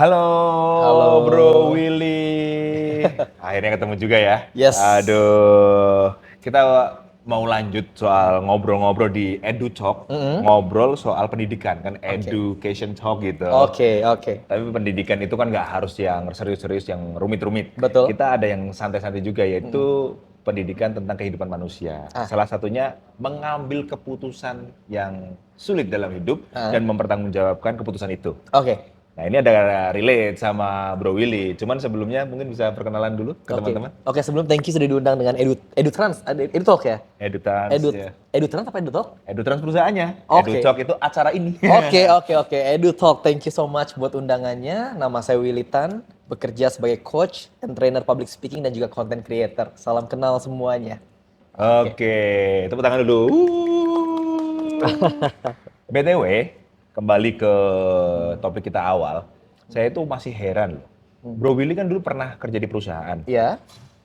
Halo, Halo. Bro Willy. Akhirnya ketemu juga ya. Yes. Aduh, kita mau lanjut soal ngobrol-ngobrol di Edu Talk, Mm-mm. ngobrol soal pendidikan kan, Oke. education talk gitu. Oke, oke. Tapi pendidikan itu kan nggak harus yang serius-serius, yang rumit-rumit. Betul. Kita ada yang santai-santai juga, Mm-mm. yaitu pendidikan tentang kehidupan manusia. Ah, Salah satunya mengambil keputusan yang sulit dalam hidup ah. dan mempertanggungjawabkan keputusan itu. Oke. Nah ini ada relate sama Bro Willy, cuman sebelumnya mungkin bisa perkenalan dulu ke Oke. teman-teman. Oke, sebelum thank you sudah diundang dengan EduTrans, EduTalk ya? Edutrans Edu ya. EduTrans apa EduTalk? Edutrans perusahaannya, Oke. EduTalk itu acara ini. Oke. EduTalk, thank you so much buat undangannya. Nama saya Willy Tan, bekerja sebagai coach and trainer public speaking dan juga content creator. Salam kenal semuanya. Oke. Oke, tepuk tangan dulu. BTW, kembali ke topik kita awal, saya itu masih heran loh. Bro Willy kan dulu pernah kerja di perusahaan, Ya,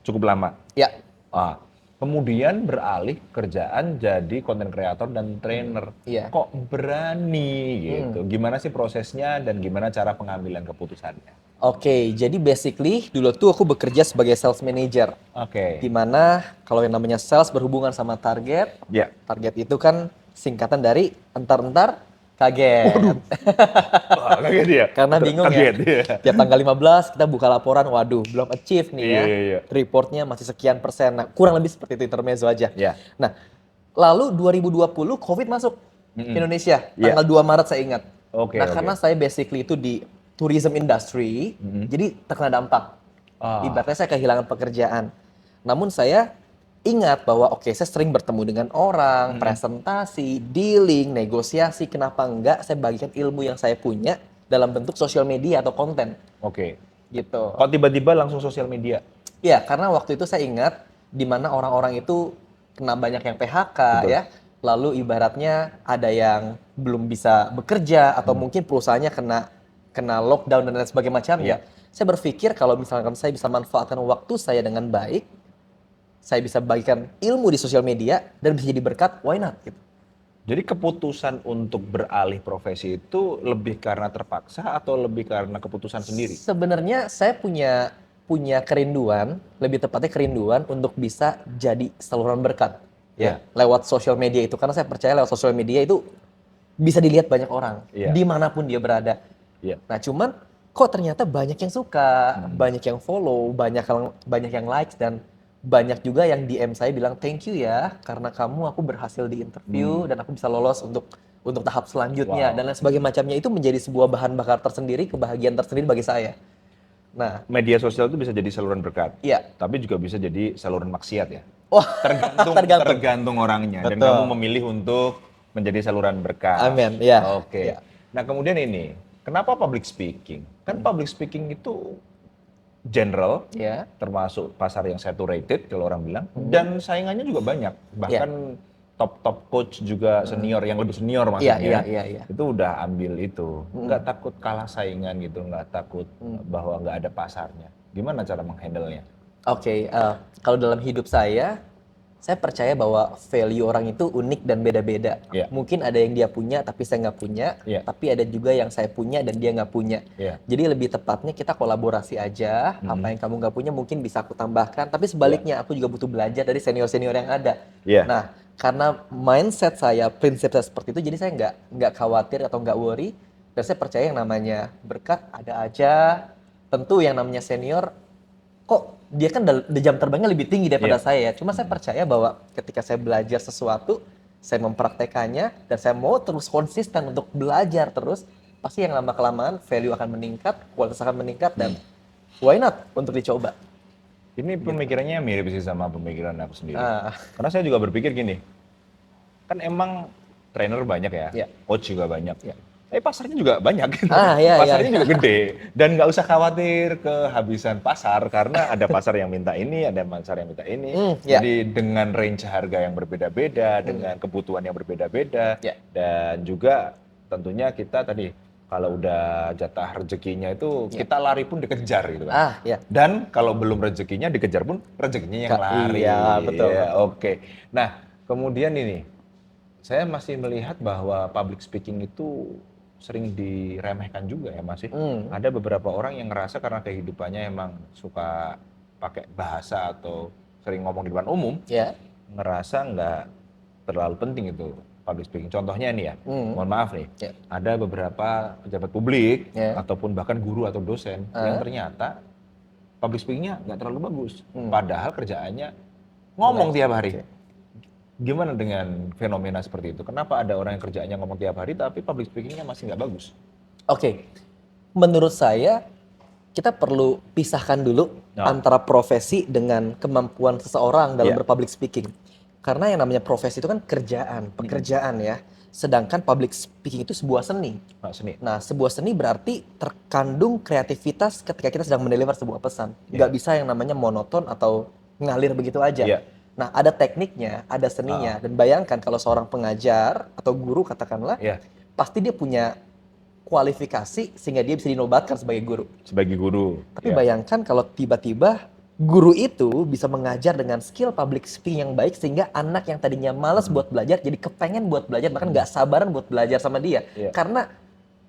cukup lama. ya. Ah, kemudian beralih kerjaan jadi content creator dan trainer. Iya. Kok berani gitu? Gimana sih prosesnya dan gimana cara pengambilan keputusannya? Oke, jadi basically dulu tuh aku bekerja sebagai sales manager. Oke, Di mana kalau yang namanya sales berhubungan sama target, ya. target itu kan singkatan dari entar-entar kaget. Wah, kaget ya? Karena bingung ya. Kaget ya. Tiap tanggal 15 kita buka laporan, waduh belum achieve nih Iya, ya. iya, iya. Reportnya masih sekian persen. Nah, kurang lebih seperti itu intermezzo aja. Ya. Nah, lalu 2020 COVID masuk Mm-mm. Indonesia. Iya. Tanggal 2 Maret saya ingat. Oke, Nah, oke. karena saya basically itu di tourism industry, jadi terkena dampak. Ah, Ibaratnya saya kehilangan pekerjaan. Namun saya ingat bahwa oke, saya sering bertemu dengan orang, presentasi, dealing, negosiasi. Kenapa enggak saya bagikan ilmu yang saya punya dalam bentuk sosial media atau konten oke. gitu. Kok tiba-tiba langsung sosial media? Ya, karena waktu itu saya ingat di mana orang-orang itu kena banyak yang PHK Betul. ya. Lalu ibaratnya ada yang belum bisa bekerja atau mungkin perusahaannya kena lockdown dan lain sebagainya macamnya. Iya. Saya berpikir kalau misalkan saya bisa manfaatkan waktu saya dengan baik, saya bisa bagikan ilmu di sosial media dan bisa jadi berkat, why not? Gitu. Jadi keputusan untuk beralih profesi itu lebih karena terpaksa atau lebih karena keputusan sendiri? Sebenarnya saya punya kerinduan, lebih tepatnya kerinduan untuk bisa jadi saluran berkat ya Ya. lewat sosial media itu karena saya percaya lewat sosial media itu bisa dilihat banyak orang Iya. dimanapun dia berada. Iya. Nah cuman kok ternyata banyak yang suka, banyak yang follow, banyak yang likes dan banyak juga yang DM saya bilang thank you ya karena kamu aku berhasil di interview dan aku bisa lolos untuk tahap selanjutnya Wow. dan lain sebagainya macamnya itu menjadi sebuah bahan bakar tersendiri, kebahagiaan tersendiri bagi saya. Nah, Media sosial itu bisa jadi saluran berkat, iya. tapi juga bisa jadi saluran maksiat ya. Wah, Tergantung tergantung. tergantung orangnya dan Betul. kamu memilih untuk menjadi saluran berkah. Amin. Ya, Oke. ya. Nah, kemudian ini, kenapa public speaking? Kan public speaking itu general, Ya. termasuk pasar yang saturated kalau orang bilang, dan saingannya juga banyak. Ya. Bahkan top-top coach juga senior, yang lebih senior Iya, maksudnya, iya. itu udah ambil itu. Nggak takut kalah saingan gitu, nggak takut bahwa nggak ada pasarnya. Gimana cara menghandle-nya? Oke, kalau dalam hidup saya percaya bahwa value orang itu unik dan beda-beda. Iya. Mungkin ada yang dia punya tapi saya nggak punya, Iya. tapi ada juga yang saya punya dan dia nggak punya. Iya. Jadi lebih tepatnya kita kolaborasi aja, apa yang kamu nggak punya mungkin bisa aku tambahkan, tapi sebaliknya aku juga butuh belajar dari senior-senior yang ada. Iya. Nah, karena mindset saya, prinsip saya seperti itu, jadi saya nggak khawatir atau nggak worry, dan saya percaya yang namanya berkat ada aja. Tentu yang namanya senior kok dia kan jam terbangnya lebih tinggi daripada Iya. saya ya. Cuma saya percaya bahwa ketika saya belajar sesuatu, saya mempraktekannya dan saya mau terus konsisten untuk belajar terus, pasti yang lama-kelamaan value akan meningkat, kualitas akan meningkat dan why not untuk dicoba. Ini pemikirannya mirip sih sama pemikiran aku sendiri. Ah, Karena saya juga berpikir gini, kan emang trainer banyak ya, Iya. coach juga banyak. Iya. Tapi pasarnya juga banyak gitu. Iya. Pasarnya juga gede. Dan nggak usah khawatir kehabisan pasar, karena ada pasar yang minta ini, ada pasar yang minta ini. Iya. Jadi dengan range harga yang berbeda-beda, dengan kebutuhan yang berbeda-beda, Iya. dan juga tentunya kita tadi, kalau udah jatah rezekinya itu, kita lari pun dikejar gitu kan. Iya. Dan kalau belum rezekinya dikejar pun rezekinya yang lari. Iya, betul. Oke. Nah, kemudian ini saya masih melihat bahwa public speaking itu sering diremehkan juga ya masih. Hmm. Ada beberapa orang yang ngerasa karena kehidupannya emang suka pakai bahasa atau sering ngomong di depan umum, Ya. ngerasa nggak terlalu penting itu public speaking. Contohnya ini ya, mohon maaf nih, Ya. ada beberapa pejabat publik Ya. ataupun bahkan guru atau dosen yang ternyata public speakingnya nggak terlalu bagus, padahal kerjaannya ngomong tiap hari. Gimana dengan fenomena seperti itu? Kenapa ada orang yang kerjaannya ngomong tiap hari tapi public speakingnya masih nggak bagus? Oke, menurut saya kita perlu pisahkan dulu antara profesi dengan kemampuan seseorang dalam berpublic speaking. Karena yang namanya profesi itu kan kerjaan, pekerjaan ya. Sedangkan public speaking itu sebuah seni. Seni. Nah, sebuah seni berarti terkandung kreativitas ketika kita sedang mendeliver sebuah pesan. Nggak bisa yang namanya monoton atau ngalir begitu aja. Nah, ada tekniknya, ada seninya. Dan bayangkan kalau seorang pengajar atau guru katakanlah, pasti dia punya kualifikasi sehingga dia bisa dinobatkan sebagai guru. Sebagai guru. Tapi bayangkan kalau tiba-tiba guru itu bisa mengajar dengan skill public speaking yang baik sehingga anak yang tadinya malas buat belajar jadi kepengen buat belajar, bahkan nggak sabaran buat belajar sama dia. Karena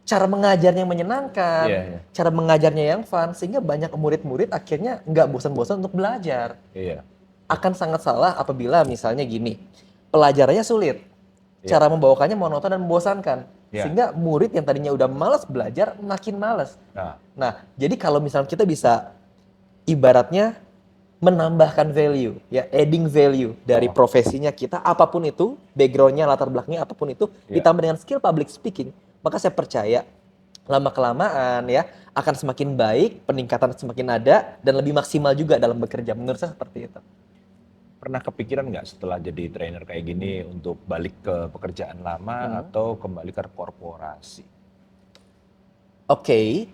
cara mengajarnya menyenangkan, cara mengajarnya yang fun, sehingga banyak murid-murid akhirnya nggak bosan-bosan untuk belajar. Akan sangat salah apabila misalnya gini, pelajarannya sulit, cara membawakannya monoton dan membosankan, sehingga murid yang tadinya udah malas belajar makin malas. Nah, jadi kalau misalnya kita bisa ibaratnya menambahkan value, ya adding value dari profesinya kita, apapun itu, backgroundnya, latar belakangnya, apapun itu, ditambah dengan skill public speaking, maka saya percaya lama-kelamaan ya akan semakin baik, peningkatan semakin ada, dan lebih maksimal juga dalam bekerja. Menurut saya seperti itu. Pernah kepikiran nggak setelah jadi trainer kayak gini untuk balik ke pekerjaan lama atau kembali ke korporasi? Oke.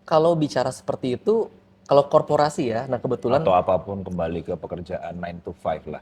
Kalau bicara seperti itu, kalau korporasi ya, nah kebetulan... Atau apapun kembali ke pekerjaan 9 to 5 lah.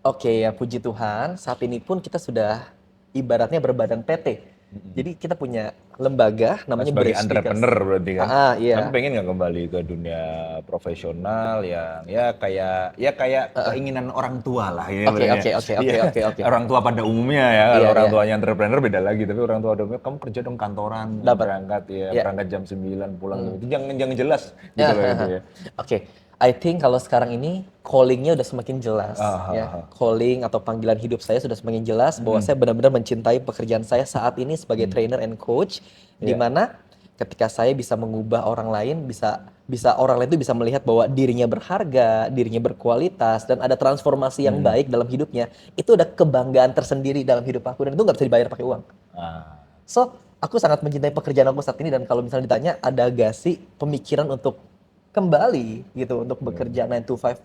Oke ya, puji Tuhan, saat ini pun kita sudah ibaratnya berbadan PT. Jadi kita punya lembaga namanya sebagai Bridge entrepreneur berarti kan. Iya. Tapi pengen nggak kembali ke dunia profesional yang ya kayak keinginan orang tua lah ini. Oke. Orang tua pada umumnya ya. Kalau orang tuanya entrepreneur beda lagi, tapi orang tua pada umumnya kamu kerja dong kantoran, berangkat berangkat jam 9 pulang itu jangan jelas gitu loh itu ya. Oke. I think kalau sekarang ini calling-nya udah semakin jelas ya. Calling atau panggilan hidup saya sudah semakin jelas bahwa saya benar-benar mencintai pekerjaan saya saat ini sebagai trainer and coach, di mana ketika saya bisa mengubah orang lain, bisa orang lain itu bisa melihat bahwa dirinya berharga, dirinya berkualitas, dan ada transformasi yang baik dalam hidupnya, itu ada kebanggaan tersendiri dalam hidup aku, dan itu nggak bisa dibayar pakai uang. So, aku sangat mencintai pekerjaan aku saat ini, dan kalau misalnya ditanya ada gak sih pemikiran untuk kembali gitu untuk bekerja 9 to 5,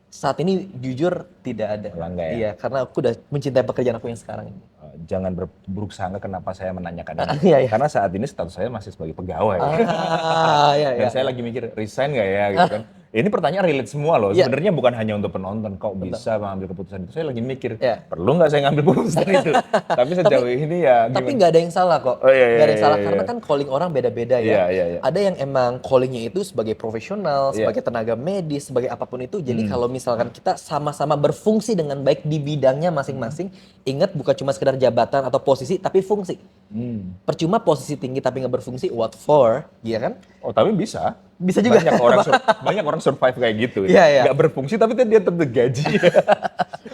saat ini jujur tidak ada. Iya, karena aku udah mencintai pekerjaan aku yang sekarang ini. Jangan berburuk sangka kenapa saya menanyakan ini. Karena saat ini status saya masih sebagai pegawai. Dan saya lagi mikir resign nggak ya gitu kan. Ini pertanyaan relate semua loh. Sebenarnya bukan hanya untuk penonton. Kok bisa mengambil keputusan itu? Saya lagi mikir, perlu nggak saya ngambil keputusan itu? Tapi sejauh ini ya gimana? Tapi nggak ada yang salah kok. Nggak ada yang salah karena kan calling orang beda-beda ya. Ada yang emang callingnya itu sebagai profesional, sebagai tenaga medis, sebagai apapun itu. Jadi kalau misalkan kita sama-sama berfungsi dengan baik di bidangnya masing-masing, ingat bukan cuma sekedar jabatan atau posisi, tapi fungsi. Percuma posisi tinggi tapi nggak berfungsi, what for? Iya kan? Oh tapi bisa. Bisa juga. Banyak orang survive kayak gitu. Nggak berfungsi tapi dia tetap gaji.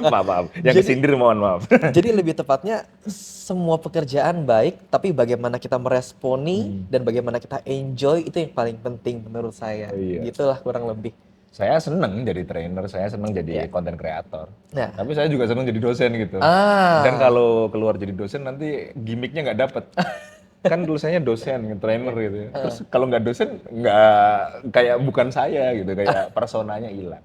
maaf. Yang kesindir mohon maaf. Jadi lebih tepatnya semua pekerjaan baik, tapi bagaimana kita meresponi dan bagaimana kita enjoy itu yang paling penting menurut saya. Gitulah kurang lebih. Saya seneng jadi trainer, saya seneng jadi content creator. Tapi saya juga seneng jadi dosen gitu. Dan kalau keluar jadi dosen nanti gimmicknya nggak dapet. Kan tulisannya dosen, trainer gitu ya. Terus kalau nggak dosen, nggak kayak bukan saya gitu, kayak personanya hilang.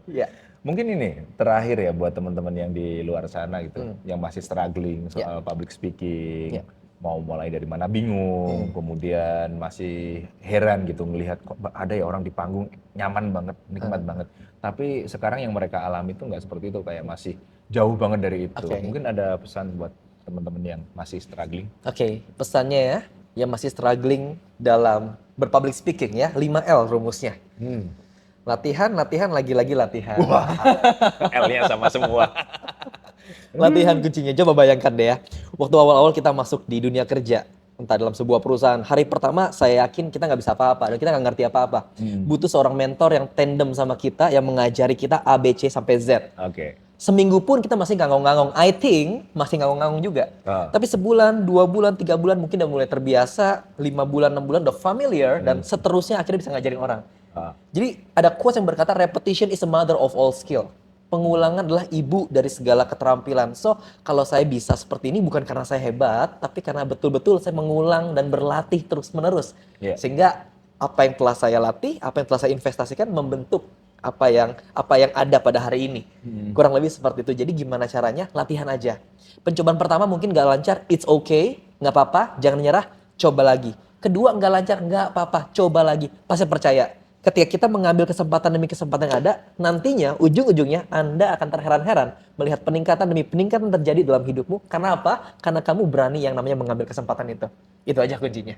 Mungkin ini terakhir ya buat teman-teman yang di luar sana gitu, yang masih struggling soal public speaking, mau mulai dari mana bingung, kemudian masih heran gitu melihat kok ada ya orang di panggung nyaman banget, nikmat banget. Tapi sekarang yang mereka alami itu nggak seperti itu, kayak masih jauh banget dari itu. Mungkin ada pesan buat teman-teman yang masih struggling? Pesannya ya, yang masih struggling dalam berpublic speaking ya, 5L rumusnya. Latihan, lagi-lagi latihan. Wah, L-nya sama semua. Latihan kuncinya, coba bayangkan deh ya. Waktu awal-awal kita masuk di dunia kerja, entah dalam sebuah perusahaan, hari pertama saya yakin kita nggak bisa apa-apa dan kita nggak ngerti apa-apa. Butuh seorang mentor yang tandem sama kita, yang mengajari kita A, B, C sampai Z. Oke. Seminggu pun kita masih ngangong-ngangong. I think masih ngangong-ngangong juga. Tapi sebulan, 2 bulan, 3 bulan mungkin udah mulai terbiasa, 5 bulan, 6 bulan udah familiar dan seterusnya akhirnya bisa ngajarin orang. Jadi ada quote yang berkata repetition is a mother of all skill. Pengulangan adalah ibu dari segala keterampilan. So, kalau saya bisa seperti ini bukan karena saya hebat, tapi karena betul-betul saya mengulang dan berlatih terus-menerus. Sehingga apa yang telah saya latih, apa yang telah saya investasikan membentuk apa yang ada pada hari ini. Kurang lebih seperti itu. Jadi gimana caranya? Latihan aja. Pencobaan pertama mungkin nggak lancar, it's okay, nggak apa-apa, jangan nyerah, coba lagi. Kedua nggak lancar, nggak apa-apa, coba lagi. Pasti percaya. Ketika kita mengambil kesempatan demi kesempatan yang ada, nantinya ujung-ujungnya Anda akan terheran-heran melihat peningkatan demi peningkatan terjadi dalam hidupmu. Karena apa? Karena kamu berani yang namanya mengambil kesempatan itu. Itu aja kuncinya.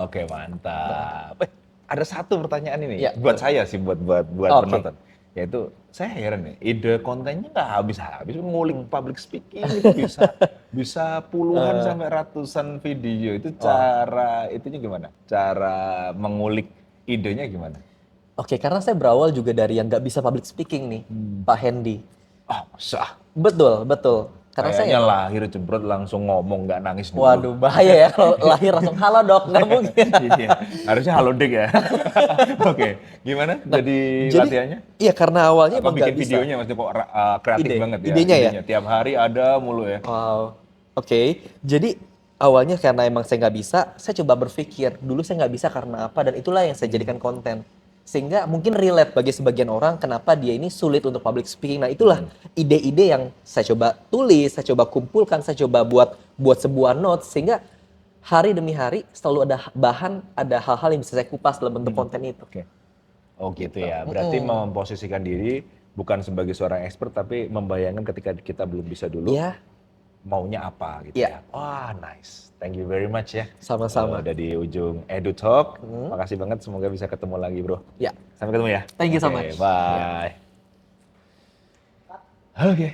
Oke, mantap. Ada satu pertanyaan ini buat betul. saya sih, buat penonton. Yaitu saya heran nih, ide kontennya nggak habis-habis, ngulik public speaking itu bisa puluhan sampai ratusan video. Itu cara itunya gimana? Cara mengulik idenya gimana? Oke, karena saya berawal juga dari yang nggak bisa public speaking nih, Pak Hendy. Masa? Betul, betul. Karena Kayaknya saya lahir jebrot langsung ngomong, nggak nangis dulu. waduh, bahaya ya kalau lahir langsung halo dok, nggak mungkin. Iya, harusnya halo dik ya. Oke, gimana jadi latihannya? Iya, karena awalnya Apa emang nggak bikin bisa. videonya maksudnya kok kreatif banget ya? Idenya ya? Tiap hari ada mulu ya? Wow, oke. Jadi awalnya karena emang saya nggak bisa, saya coba berpikir dulu saya nggak bisa karena apa dan itulah yang saya jadikan konten. Sehingga mungkin relate bagi sebagian orang kenapa dia ini sulit untuk public speaking. Nah itulah ide-ide yang saya coba tulis, saya coba kumpulkan, saya coba buat sebuah notes sehingga hari demi hari selalu ada bahan, ada hal-hal yang bisa saya kupas dalam bentuk konten itu. Oke. Oh gitu ya, berarti memposisikan diri bukan sebagai seorang expert tapi membayangkan ketika kita belum bisa dulu. Iya. Maunya apa gitu ya. Wah nice, thank you very much ya. Sama-sama. Udah di ujung Edu Talk, makasih banget, semoga bisa ketemu lagi bro. Ya. Sampai ketemu ya. Thank you so much. Bye. Oke.